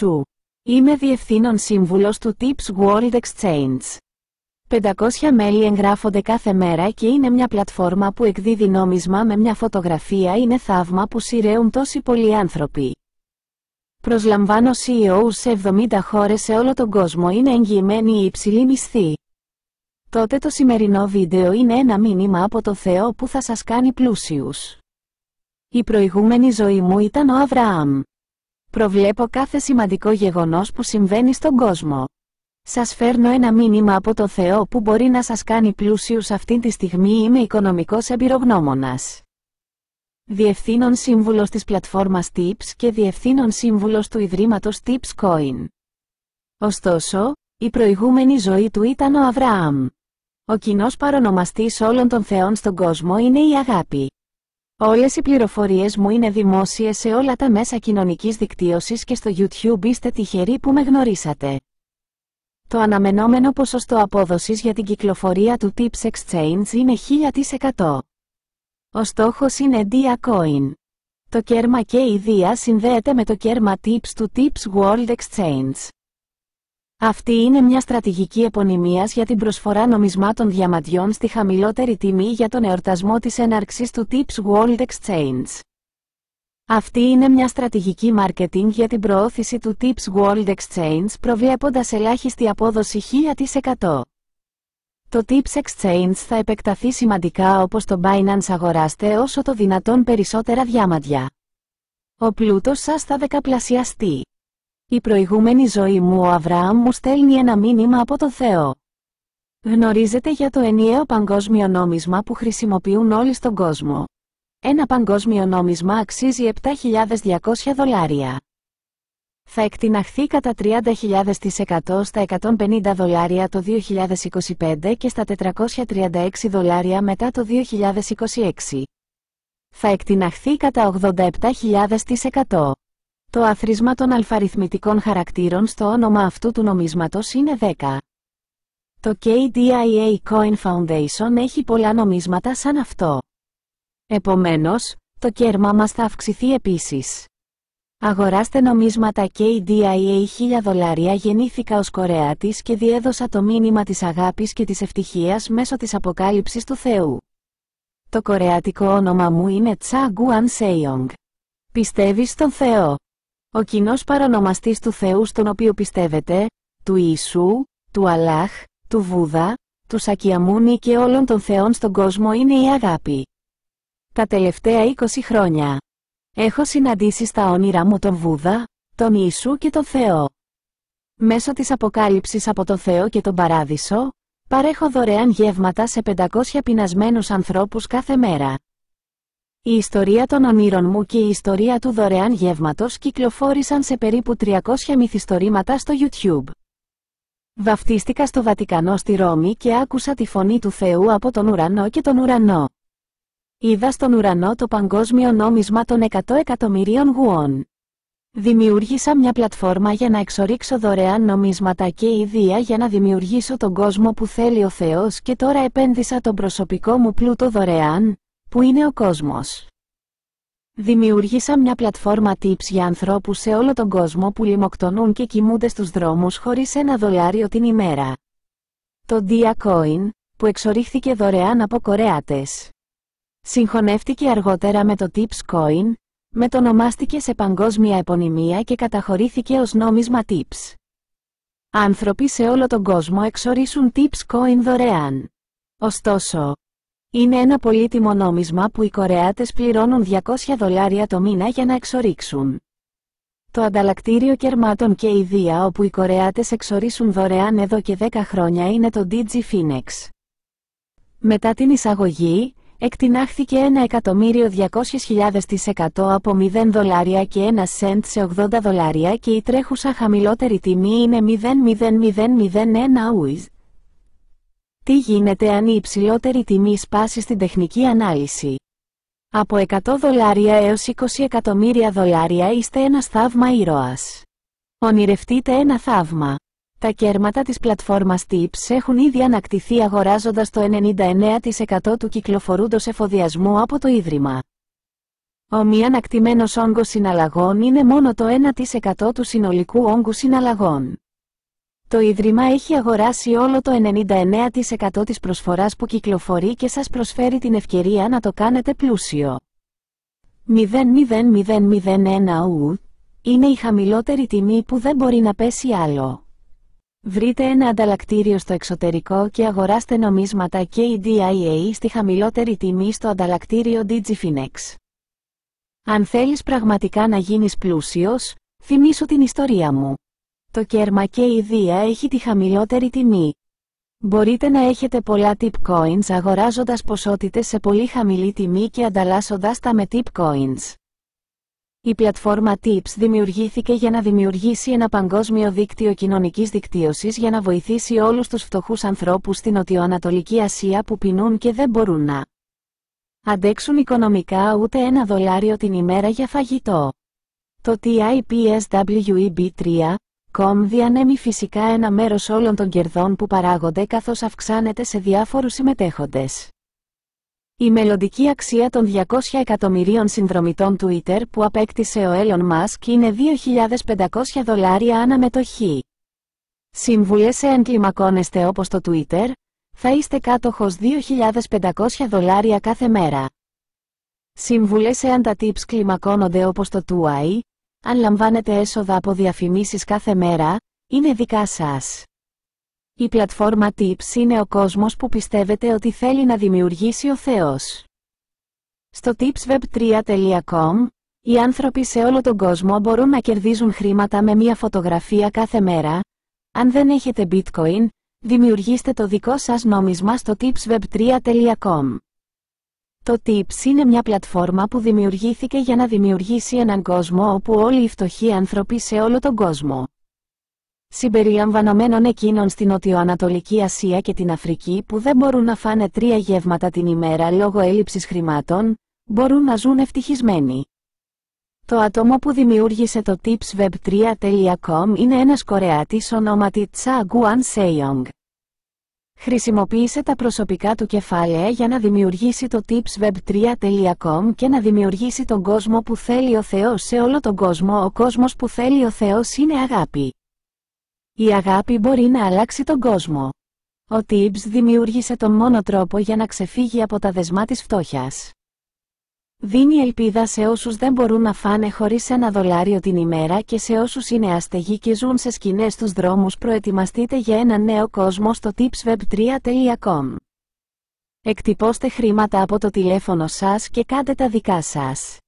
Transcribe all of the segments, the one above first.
Σου. Είμαι Διευθύνων Σύμβουλος του Tips World Exchange. 500 μέλη εγγράφονται κάθε μέρα και είναι μια πλατφόρμα που εκδίδει νόμισμα με μια φωτογραφία. Είναι θαύμα που σειραίουν τόσοι πολλοί άνθρωποι. Προσλαμβάνω CEOs σε 70 χώρες σε όλο τον κόσμο. Είναι εγγυημένη η υψηλή μισθή. Τότε το σημερινό βίντεο είναι ένα μήνυμα από το Θεό που θα σας κάνει πλούσιους. Η προηγούμενη ζωή μου ήταν ο Αβραάμ. Προβλέπω κάθε σημαντικό γεγονός που συμβαίνει στον κόσμο. Σας φέρνω ένα μήνυμα από το Θεό που μπορεί να σας κάνει πλούσιους αυτή τη στιγμή. Είμαι οικονομικός εμπειρογνώμονας. Διευθύνων σύμβουλος της πλατφόρμας Tips και διευθύνων σύμβουλος του Ιδρύματος Tips Coin. Ωστόσο, η προηγούμενη ζωή του ήταν ο Αβραάμ. Ο κοινός παρονομαστής όλων των θεών στον κόσμο είναι η αγάπη. Όλες οι πληροφορίες μου είναι δημόσιες σε όλα τα μέσα κοινωνικής δικτύωσης και στο YouTube. Είστε τυχεροί που με γνωρίσατε. Το αναμενόμενο ποσοστό απόδοσης για την κυκλοφορία του Tips Exchange είναι 1000%. Ο στόχος είναι Dia Coin. Το κέρμα και η Dia συνδέεται με το κέρμα Tips του Tips World Exchange. Αυτή είναι μια στρατηγική επωνυμίας για την προσφορά νομισμάτων διαμαντιών στη χαμηλότερη τιμή για τον εορτασμό της έναρξης του Tips World Exchange. Αυτή είναι μια στρατηγική marketing για την προώθηση του Tips World Exchange προβλέποντας ελάχιστη απόδοση 1000%. Το Tips Exchange θα επεκταθεί σημαντικά όπως το Binance. Αγοράστε όσο το δυνατόν περισσότερα διαμάντια. Ο πλούτος σας θα δεκαπλασιαστεί. Η προηγούμενη ζωή μου ο Αβραάμ μου στέλνει ένα μήνυμα από το Θεό. Γνωρίζετε για το ενιαίο παγκόσμιο νόμισμα που χρησιμοποιούν όλοι στον κόσμο. Ένα παγκόσμιο νόμισμα αξίζει $7.200. Θα εκτιναχθεί κατά 30.000% στα $150 το 2025 και στα $436 μετά το 2026. Θα εκτιναχθεί κατά 87.000%. Το άθροισμα των αλφαριθμητικών χαρακτήρων στο όνομα αυτού του νομίσματος είναι 10. Το KDIA Coin Foundation έχει πολλά νομίσματα σαν αυτό. Επομένως, το κέρμα μας θα αυξηθεί επίσης. Αγοράστε νομίσματα KDIA $1.000. Γεννήθηκα ως Κορεάτης και διέδωσα το μήνυμα της αγάπης και της ευτυχίας μέσω της αποκάλυψης του Θεού. Το κορεάτικο όνομα μου είναι Cha Guan Seong. Πιστεύεις στον Θεό? Ο κοινός παρονομαστής του Θεού στον οποίο πιστεύετε, του Ιησού, του Αλλάχ, του Βούδα, του Σακιαμούνι και όλων των θεών στον κόσμο είναι η αγάπη. Τα τελευταία 20 χρόνια έχω συναντήσει στα όνειρά μου τον Βούδα, τον Ιησού και τον Θεό. Μέσω της αποκάλυψης από το Θεό και τον Παράδεισο, παρέχω δωρεάν γεύματα σε 500 πεινασμένους ανθρώπους κάθε μέρα. Η ιστορία των ονείρων μου και η ιστορία του δωρεάν γεύματος κυκλοφόρησαν σε περίπου 300 μυθιστορήματα στο YouTube. Βαφτίστηκα στο Βατικανό στη Ρώμη και άκουσα τη φωνή του Θεού από τον ουρανό και τον ουρανό. Είδα στον ουρανό το παγκόσμιο νόμισμα των 100 εκατομμυρίων γουόν. Δημιούργησα μια πλατφόρμα για να εξορίξω δωρεάν νομίσματα και ιδέα για να δημιουργήσω τον κόσμο που θέλει ο Θεός και τώρα επένδυσα τον προσωπικό μου πλούτο δωρεάν, που είναι ο κόσμος. Δημιούργησα μια πλατφόρμα tips για ανθρώπους σε όλο τον κόσμο που λιμοκτονούν και κοιμούνται στους δρόμους χωρίς $1 την ημέρα. Το Dia Coin, που εξορίχθηκε δωρεάν από Κορεάτες. Συγχωνεύτηκε αργότερα με το Tips Coin, μετονομάστηκε σε παγκόσμια επωνυμία και καταχωρήθηκε ως νόμισμα Tips. Άνθρωποι σε όλο τον κόσμο εξορίσουν Tips Coin δωρεάν. Ωστόσο, είναι ένα πολύτιμο νόμισμα που οι Κορεάτες πληρώνουν $200 το μήνα για να εξορίξουν. Το ανταλλακτήριο κερμάτων και ιδέα όπου οι Κορεάτες εξορίσουν δωρεάν εδώ και 10 χρόνια είναι το DigiFinex. Μετά την εισαγωγή, εκτινάχθηκε $1.200.000% από $0 και 1 cent σε $80 και η τρέχουσα χαμηλότερη τιμή είναι 0.0001 USD. Τι γίνεται αν η υψηλότερη τιμή σπάσει στην τεχνική ανάλυση? Από $100 έως $20 εκατομμύρια είστε ένας θαύμα ήρωας. Ονειρευτείτε ένα θαύμα. Τα κέρματα της πλατφόρμας Tips έχουν ήδη ανακτηθεί αγοράζοντας το 99% του κυκλοφορούντος εφοδιασμού από το Ίδρυμα. Ο μη ανακτημένος όγκος συναλλαγών είναι μόνο το 1% του συνολικού όγκου συναλλαγών. Το Ίδρυμα έχει αγοράσει όλο το 99% της προσφοράς που κυκλοφορεί και σας προσφέρει την ευκαιρία να το κάνετε πλούσιο. 0,0001 ου είναι η χαμηλότερη τιμή που δεν μπορεί να πέσει άλλο. Βρείτε ένα ανταλλακτήριο στο εξωτερικό και αγοράστε νομίσματα KDIA στη χαμηλότερη τιμή στο ανταλλακτήριο Digifinex. Αν θέλεις πραγματικά να γίνεις πλούσιος, θυμήσου την ιστορία μου. Το κέρμα KDIA έχει τη χαμηλότερη τιμή. Μπορείτε να έχετε πολλά tip coins αγοράζοντας ποσότητες σε πολύ χαμηλή τιμή και ανταλλάσσοντας τα με tip coins. Η πλατφόρμα Tips δημιουργήθηκε για να δημιουργήσει ένα παγκόσμιο δίκτυο κοινωνικής δικτύωσης για να βοηθήσει όλους τους φτωχούς ανθρώπους στην Νοτιοανατολική Ασία που πεινούν και δεν μπορούν να αντέξουν οικονομικά ούτε $1 την ημέρα για φαγητό. Το TIPSWEB3.com διανέμει φυσικά ένα μέρος όλων των κερδών που παράγονται καθώς αυξάνεται σε διάφορους συμμετέχοντες. Η μελλοντική αξία των 200 εκατομμυρίων συνδρομητών Twitter που απέκτησε ο Elon Musk είναι $2.500 αναμετοχή. Σύμβουλες εάν κλιμακώνεστε όπως το Twitter, θα είστε κάτοχος $2.500 κάθε μέρα. Σύμβουλες εάν τα tips κλιμακώνονται όπως το Twai, αν λαμβάνετε έσοδα από διαφημίσεις κάθε μέρα, είναι δικά σας. Η πλατφόρμα Tips είναι ο κόσμος που πιστεύετε ότι θέλει να δημιουργήσει ο Θεός. Στο tipsweb3.com, οι άνθρωποι σε όλο τον κόσμο μπορούν να κερδίζουν χρήματα με μία φωτογραφία κάθε μέρα. Αν δεν έχετε bitcoin, δημιουργήστε το δικό σας νόμισμα στο tipsweb3.com. Το Tips είναι μια πλατφόρμα που δημιουργήθηκε για να δημιουργήσει έναν κόσμο όπου όλοι οι φτωχοί άνθρωποι σε όλο τον κόσμο, συμπεριλαμβανομένων εκείνων στην Νοτιοανατολική Ασία και την Αφρική που δεν μπορούν να φάνε 3 γεύματα την ημέρα λόγω έλλειψης χρημάτων, μπορούν να ζουν ευτυχισμένοι. Το άτομο που δημιούργησε το tipsweb3.com είναι ένας Κορεάτης ονόματι Cha Guan-seong. Χρησιμοποίησε τα προσωπικά του κεφάλαια για να δημιουργήσει το tipsweb3.com και να δημιουργήσει τον κόσμο που θέλει ο Θεός σε όλο τον κόσμο. Ο κόσμος που θέλει ο Θεός είναι αγάπη. Η αγάπη μπορεί να αλλάξει τον κόσμο. Ο Tips δημιούργησε τον μόνο τρόπο για να ξεφύγει από τα δεσμά της φτώχειας. Δίνει ελπίδα σε όσους δεν μπορούν να φάνε χωρίς $1 την ημέρα και σε όσους είναι άστεγοι και ζουν σε σκηνές στους δρόμους. Προετοιμαστείτε για ένα νέο κόσμο στο tipsweb3.com. Εκτυπώστε χρήματα από το τηλέφωνο σας και κάντε τα δικά σας.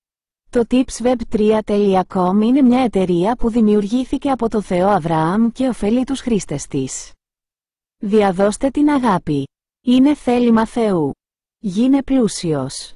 Το tipsweb3.com είναι μια εταιρεία που δημιουργήθηκε από το Θεό Αβραάμ και ωφελεί τους χρήστες της. Διαδώστε την αγάπη. Είναι θέλημα Θεού. Γίνε πλούσιος.